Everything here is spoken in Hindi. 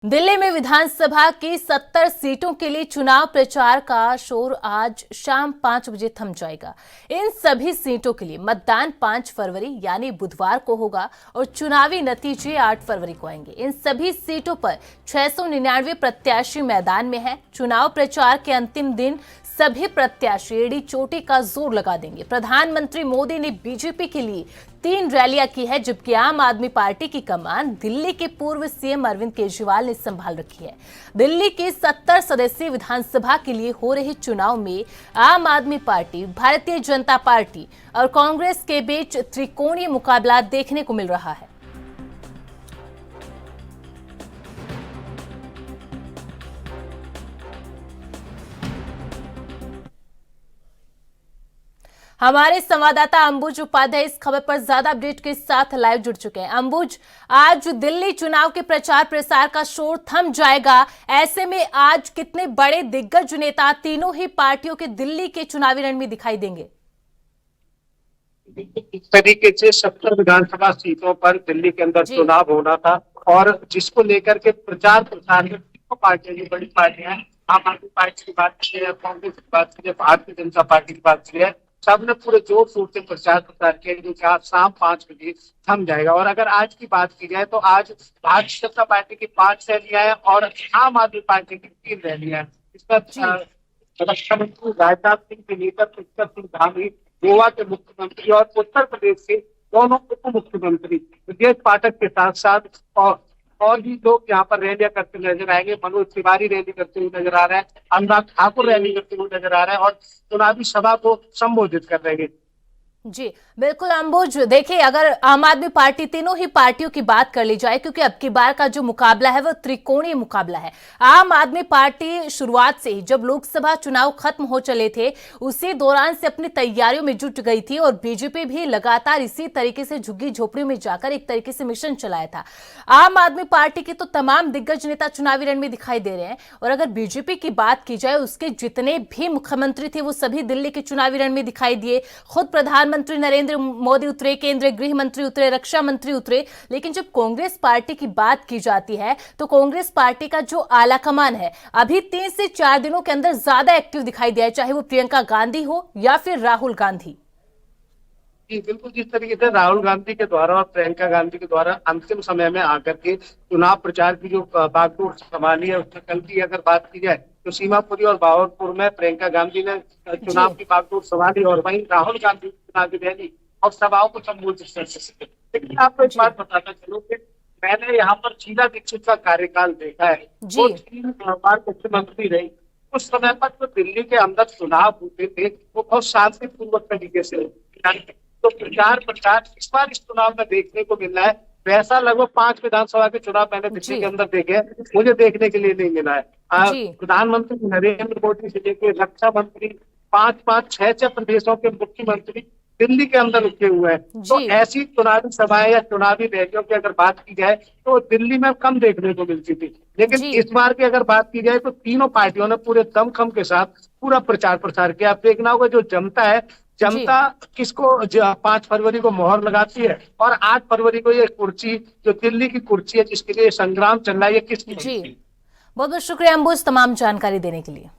दिल्ली में विधानसभा की 70 सीटों के लिए चुनाव प्रचार का शोर आज शाम 5 बजे थम जाएगा। इन सभी सीटों के लिए मतदान 5 फरवरी यानी बुधवार को होगा और चुनावी नतीजे 8 फरवरी को आएंगे। इन सभी सीटों पर 699 प्रत्याशी मैदान में हैं। चुनाव प्रचार के अंतिम दिन सभी प्रत्याशी एड़ी चोटी का जोर लगा देंगे। प्रधानमंत्री मोदी ने बीजेपी के लिए 3 रैलियां की है, जबकि आम आदमी पार्टी की कमान दिल्ली के पूर्व सीएम अरविंद केजरीवाल ने संभाल रखी है। दिल्ली की 70 सदस्यीय विधानसभा के लिए हो रहे चुनाव में आम आदमी पार्टी, भारतीय जनता पार्टी और कांग्रेस के बीच त्रिकोणीय मुकाबला देखने को मिल रहा है। हमारे संवाददाता अंबुज उपाध्याय इस खबर पर ज्यादा अपडेट के साथ लाइव जुड़ चुके हैं। अंबुज, आज दिल्ली चुनाव के प्रचार प्रसार का शोर थम जाएगा, ऐसे में आज कितने बड़े दिग्गज नेता तीनों ही पार्टियों के दिल्ली के चुनावी रण में दिखाई देंगे? इस तरीके से 70 विधानसभा सीटों पर दिल्ली के अंदर चुनाव होना था और जिसको लेकर के प्रचार प्रसार में तीनों पार्टियां, जो बड़ी पार्टियां हैं, आम आदमी पार्टी की बात की है, कांग्रेस की बात की है, भारतीय जनता पार्टी की बात की है, सबने पूरे जोर शोर से प्रचार प्रसार किया, जो कि आज शाम 5 बजे थम जाएगा। और अगर आज की बात की जाए तो आज भारतीय जनता पार्टी की 5 रैलियां हैं और आम आदमी पार्टी की 3 रैलियां हैं। इस पर रक्षा मंत्री राजनाथ सिंह के नेता पुष्कर सिंह धामी, गोवा के मुख्यमंत्री और उत्तर प्रदेश के दोनों उप मुख्यमंत्री ब्रजेश पाठक के साथ साथ और भी लोग यहाँ पर रैलियां करते नजर आएंगे। मनोज तिवारी रैली करते हुए नजर आ रहे हैं, अनुराग ठाकुर रैली करते हुए नजर आ रहे हैं और चुनावी सभा को संबोधित कर रहे हैं। जी बिल्कुल अंबुज, देखिए अगर आम आदमी पार्टी, तीनों ही पार्टियों की बात कर ली जाए, क्योंकि अब की बार का जो मुकाबला है वो त्रिकोणीय मुकाबला है। आम आदमी पार्टी शुरुआत से ही, जब लोकसभा चुनाव खत्म हो चले थे, उसी दौरान से अपनी तैयारियों में जुट गई थी और बीजेपी भी लगातार इसी तरीके से झुग्गी झोपड़ियों में जाकर एक तरीके से मिशन चलाया था। आम आदमी पार्टी के तो तमाम दिग्गज नेता चुनावी रण में दिखाई दे रहे हैं और अगर बीजेपी की बात की जाए, उसके जितने भी मुख्यमंत्री थे वो सभी दिल्ली के चुनावी रण में दिखाई दिए। खुद प्रधानमंत्री नरेंद्र मोदी उतरे, केंद्रीय गृह मंत्री उतरे, रक्षा मंत्री उतरे। लेकिन जब कांग्रेस पार्टी की बात की जाती है तो कांग्रेस पार्टी का जो आला कमान है अभी 3 से 4 दिनों के अंदर ज्यादा एक्टिव दिखाई दिया है, चाहे वो प्रियंका गांधी हो या फिर राहुल गांधी। जी बिल्कुल, जिस तरीके से राहुल गांधी के द्वारा और प्रियंका गांधी के द्वारा अंतिम समय में आकर के चुनाव प्रचार की जो बागडोर संभाली है, उसमें कल की अगर बात की जाए तो सीमापुरी और भागलपुर में प्रियंका गांधी ने चुनाव की बागडोर संभाली और वहीं राहुल गांधी चुनावी रैली और सभाओं को संबोधित कर सकते। लेकिन आपको एक बात बताना चलो कि मैंने यहाँ पर शीला दीक्षित का कार्यकाल देखा है। वो 3 बार मुख्यमंत्री रही। उस समय पर जो दिल्ली के अंदर चुनाव होते थे वो बहुत शांतिपूर्वक तरीके से, तो प्रचार इस बार इस चुनाव में देखने को मिल रहा है वैसा लगभग 5 विधानसभा के चुनाव मैंने दिल्ली के अंदर देखे हैं, मुझे देखने के लिए नहीं मिला है। प्रधानमंत्री नरेंद्र मोदी से लेकर रक्षा मंत्री, 5 6 प्रदेशों के मुख्यमंत्री दिल्ली के अंदर रुके हुए हैं। तो ऐसी चुनावी सभाएं या चुनावी रैलियों की अगर बात की जाए तो दिल्ली में कम देखने को मिलती थी। लेकिन इस बार की अगर बात की जाए तो तीनों पार्टियों ने पूरे दमखम के साथ पूरा प्रचार प्रसार किया। आप देखना होगा जो जनता किसको 5 फरवरी को मोहर लगाती है और 8 फरवरी को ये कुर्सी, जो दिल्ली की कुर्सी है जिसके लिए संग्राम चल रहा है, ये किसकी? बहुत बहुत शुक्रिया अंबुज तमाम जानकारी देने के लिए।